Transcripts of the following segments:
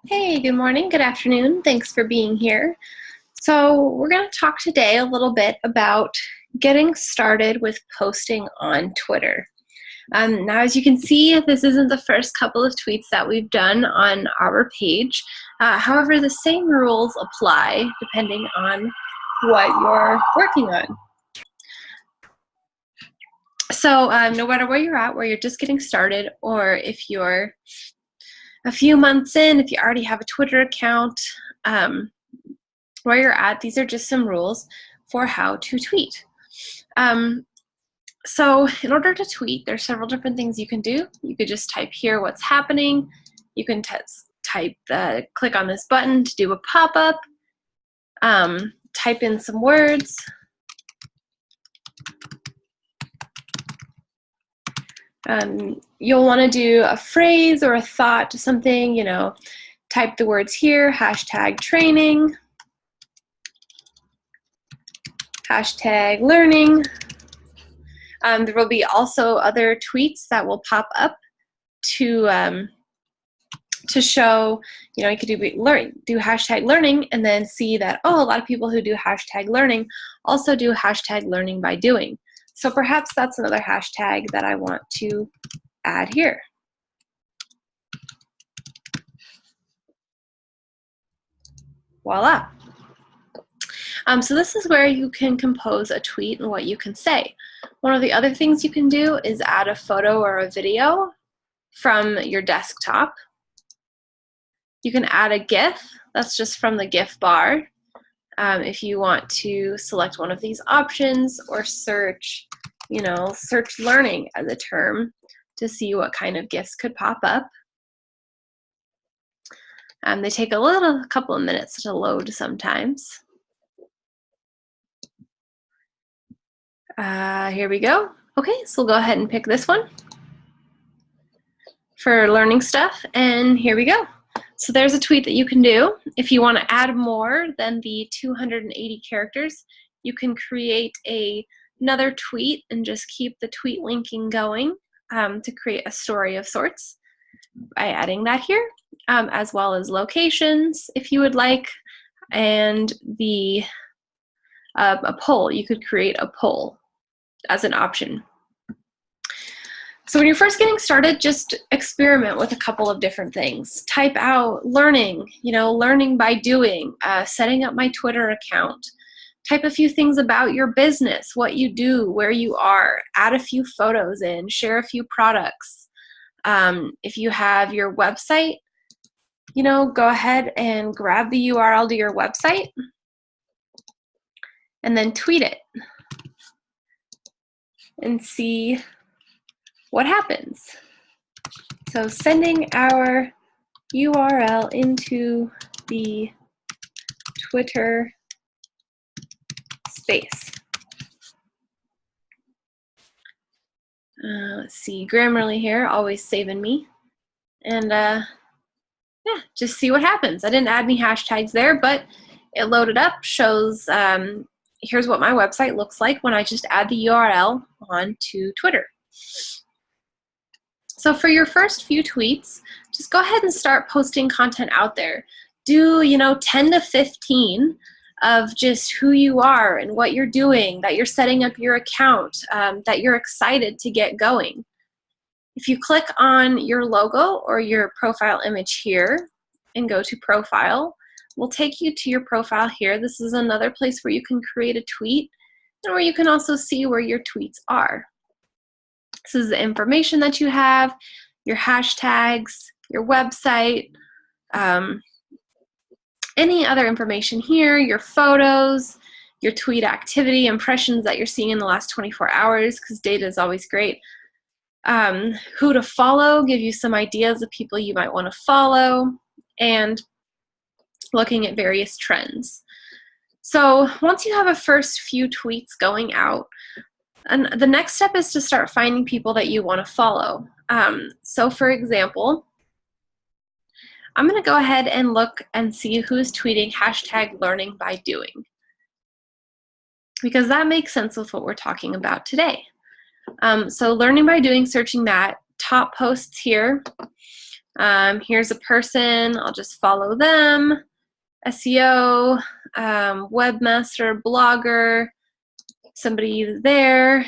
Hey, good morning, good afternoon. Thanks for being here. So, we're going to talk today a little bit about getting started with posting on Twitter. Now, as you can see, this isn't the first couple of tweets that we've done on our page. However, the same rules apply depending on what you're working on. So, no matter where you're at, where you're just getting started, or if you're a few months in, if you already have a Twitter account, where you're at, these are just some rules for how to tweet. So in order to tweet, there's several different things you can do. You could just type here what's happening. You can click on this button to do a pop-up. Type in some words. You'll want to do a phrase or a thought to something, type the words here, #training, #learning. There will be also other tweets that will pop up to show, you could do #learning and then see that, oh, a lot of people who do #learning also do #learning by doing. So perhaps that's another hashtag that I want to add here. Voila. So this is where you can compose a tweet and what you can say. One of the other things you can do is add a photo or a video from your desktop. You can add a GIF. That's just from the GIF bar. If you want to select one of these options or search learning as a term to see what kind of GIFs could pop up. They take a couple of minutes to load sometimes. Here we go. Okay, so we'll go ahead and pick this one for learning stuff, and here we go. So there's a tweet that you can do. If you want to add more than the 280 characters, you can create another tweet and just keep the tweet linking going to create a story of sorts by adding that here, as well as locations if you would like, and a poll. You could create a poll as an option. So when you're first getting started, just experiment with a couple of different things. Type out learning, learning by doing, setting up my Twitter account. Type a few things about your business, what you do, where you are. Add a few photos in, share a few products. If you have your website, go ahead and grab the URL to your website and then tweet it and see what happens. So sending our URL into the Twitter space. Let's see, Grammarly here, always saving me. And yeah, just see what happens. I didn't add any hashtags there, but it loaded up, shows here's what my website looks like when I just add the URL onto Twitter. So for your first few tweets, just go ahead and start posting content out there. Do 10 to 15 of just who you are and what you're doing, that you're setting up your account, that you're excited to get going. If you click on your logo or your profile image here and go to profile, we'll take you to your profile here. This is another place where you can create a tweet and where you can also see where your tweets are. This is the information that you have, your hashtags, your website, any other information here, your photos, your tweet activity, impressions that you're seeing in the last 24 hours, because data is always great. Who to follow, give you some ideas of people you might want to follow, and looking at various trends. So once you have a first few tweets going out, and the next step is to start finding people that you want to follow. So for example, I'm going to go ahead and look and see who's tweeting #learning by doing, because that makes sense with what we're talking about today. So learning by doing, searching that, top posts here, Here's a person, I'll just follow them. SEO, webmaster, blogger, somebody there.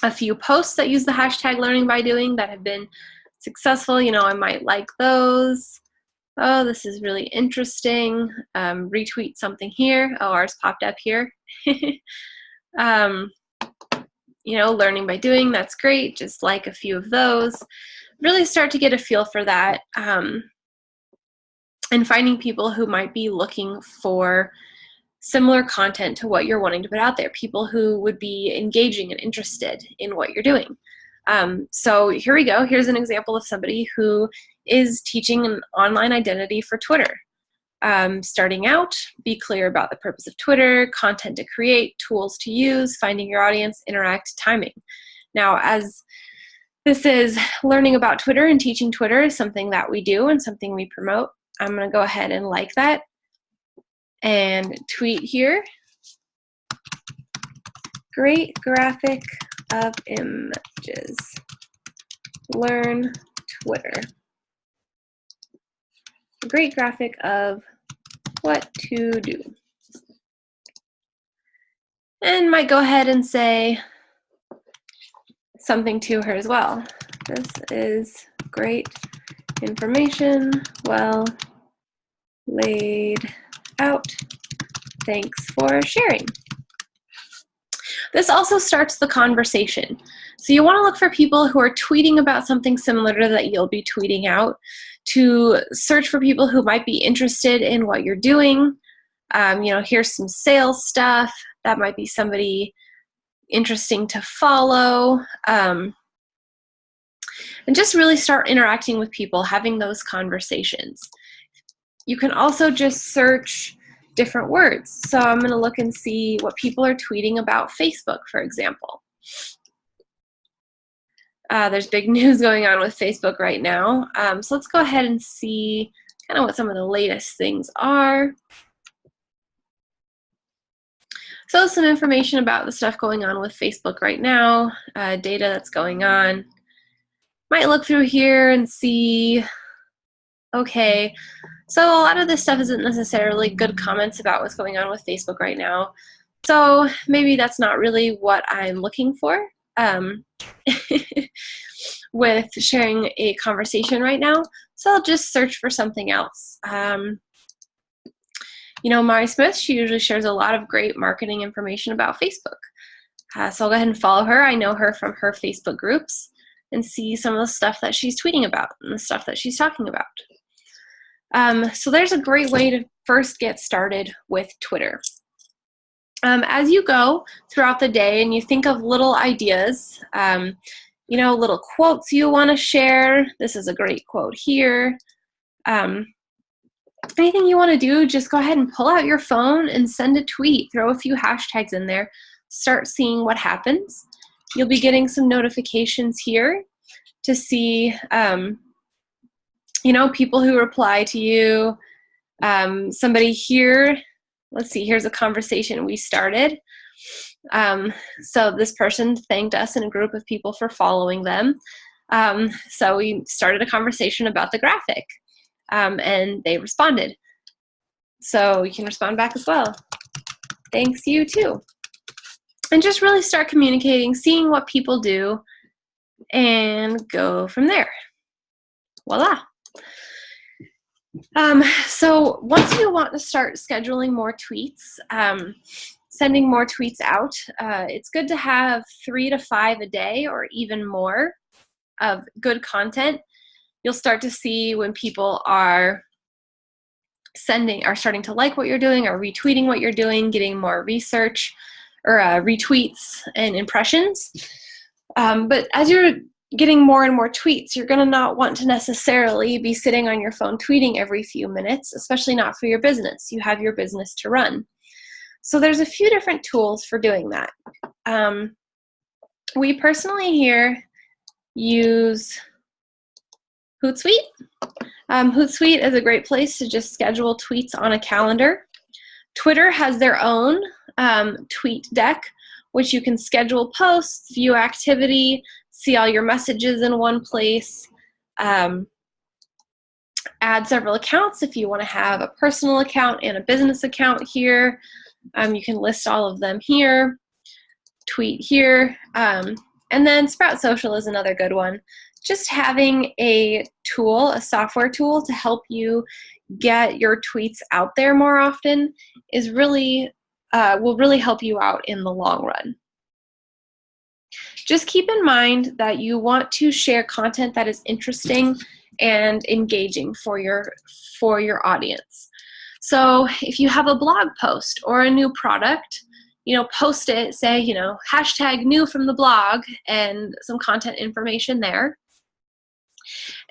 A few posts that use the hashtag learning by doing that have been successful. You know, I might like those. Oh, this is really interesting. Retweet something here. Oh, ours popped up here. You know, learning by doing, that's great. Just like a few of those. Really start to get a feel for that. And finding people who might be looking for similar content to what you're wanting to put out there, people who would be engaging and interested in what you're doing. So here we go. Here's an example of somebody who is teaching an online identity for Twitter. Starting out, be clear about the purpose of Twitter, content to create, tools to use, finding your audience, interact, timing. Now, as this is learning about Twitter and teaching Twitter is something that we do and something we promote, I'm going to go ahead and like that and tweet here. Great graphic of images. Learn Twitter. Great graphic of what to do. And might go ahead and say something to her as well. This is great information, well laid out. Thanks for sharing. This also starts the conversation. So you want to look for people who are tweeting about something similar to that you'll be tweeting out, to search for people who might be interested in what you're doing. You know, here's some sales stuff. That might be somebody interesting to follow. And just really start interacting with people, having those conversations. You can also just search different words. So I'm going to look and see what people are tweeting about Facebook, for example. There's big news going on with Facebook right now. So let's go ahead and see kind of what some of the latest things are. So some information about the stuff going on with Facebook right now, data that's going on. Might look through here and see, okay, so a lot of this stuff isn't necessarily good comments about what's going on with Facebook right now. So maybe that's not really what I'm looking for with sharing a conversation right now. So I'll just search for something else. You know, Mari Smith, she usually shares a lot of great marketing information about Facebook. So I'll go ahead and follow her. I know her from her Facebook groups and see some of the stuff that she's tweeting about and the stuff that she's talking about. So there's a great way to first get started with Twitter. As you go throughout the day and you think of little ideas, you know, little quotes you want to share. This is a great quote here. Anything you want to do, just go ahead and pull out your phone and send a tweet. Throw a few hashtags in there. Start seeing what happens. You'll be getting some notifications here to see, you know, people who reply to you. Somebody here, let's see, here's a conversation we started. So this person thanked us and a group of people for following them. So we started a conversation about the graphic. And they responded. So you can respond back as well. Thanks, you too. And just really start communicating, seeing what people do, and go from there. Voila. So once you want to start scheduling more tweets, sending more tweets out, it's good to have 3 to 5 a day or even more of good content. You'll start to see when people are starting to like what you're doing or retweeting what you're doing, getting more research or retweets and impressions. But as you're getting more and more tweets, you're going to not want to necessarily be sitting on your phone tweeting every few minutes, especially not for your business. You have your business to run. So there's a few different tools for doing that. We personally here use Hootsuite. Hootsuite is a great place to just schedule tweets on a calendar. Twitter has their own tweet deck, which you can schedule posts, view activity, see all your messages in one place, add several accounts if you want to have a personal account and a business account here. You can list all of them here, tweet here, and then Sprout Social is another good one. Just having a tool, a software tool to help you get your tweets out there more often is really, will really help you out in the long run. Just keep in mind that you want to share content that is interesting and engaging for your audience. So if you have a blog post or a new product, post it, say, hashtag new from the blog and some content information there.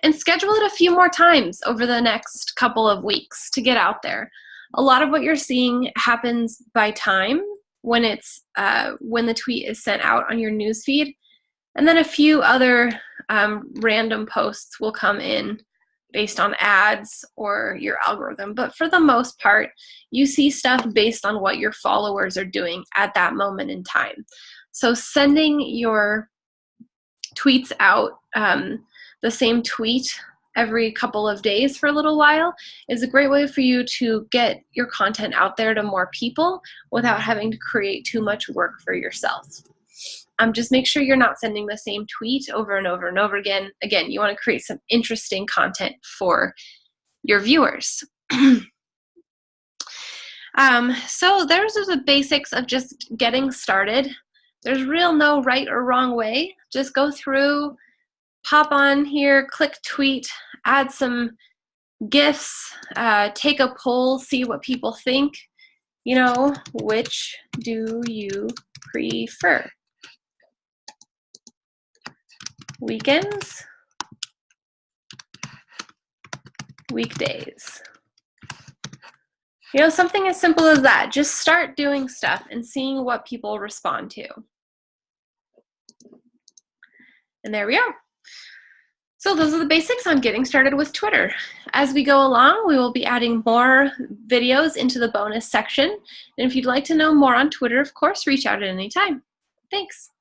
And schedule it a few more times over the next couple of weeks to get out there. A lot of what you're seeing happens by time when it's when the tweet is sent out on your newsfeed, and then a few other random posts will come in based on ads or your algorithm. But for the most part, you see stuff based on what your followers are doing at that moment in time. So sending your tweets out, the same tweet every couple of days for a little while is a great way for you to get your content out there to more people without having to create too much work for yourself. Just make sure you're not sending the same tweet over and over and over again. Again, you want to create some interesting content for your viewers. So those are the basics of just getting started. There's real no right or wrong way. Just go through, pop on here, click tweet, add some GIFs, take a poll, see what people think. Which do you prefer? Weekends? Weekdays? Something as simple as that. Just start doing stuff and seeing what people respond to. And there we are. So those are the basics on getting started with Twitter. As we go along, we will be adding more videos into the bonus section. And if you'd like to know more on Twitter, of course, reach out at any time. Thanks.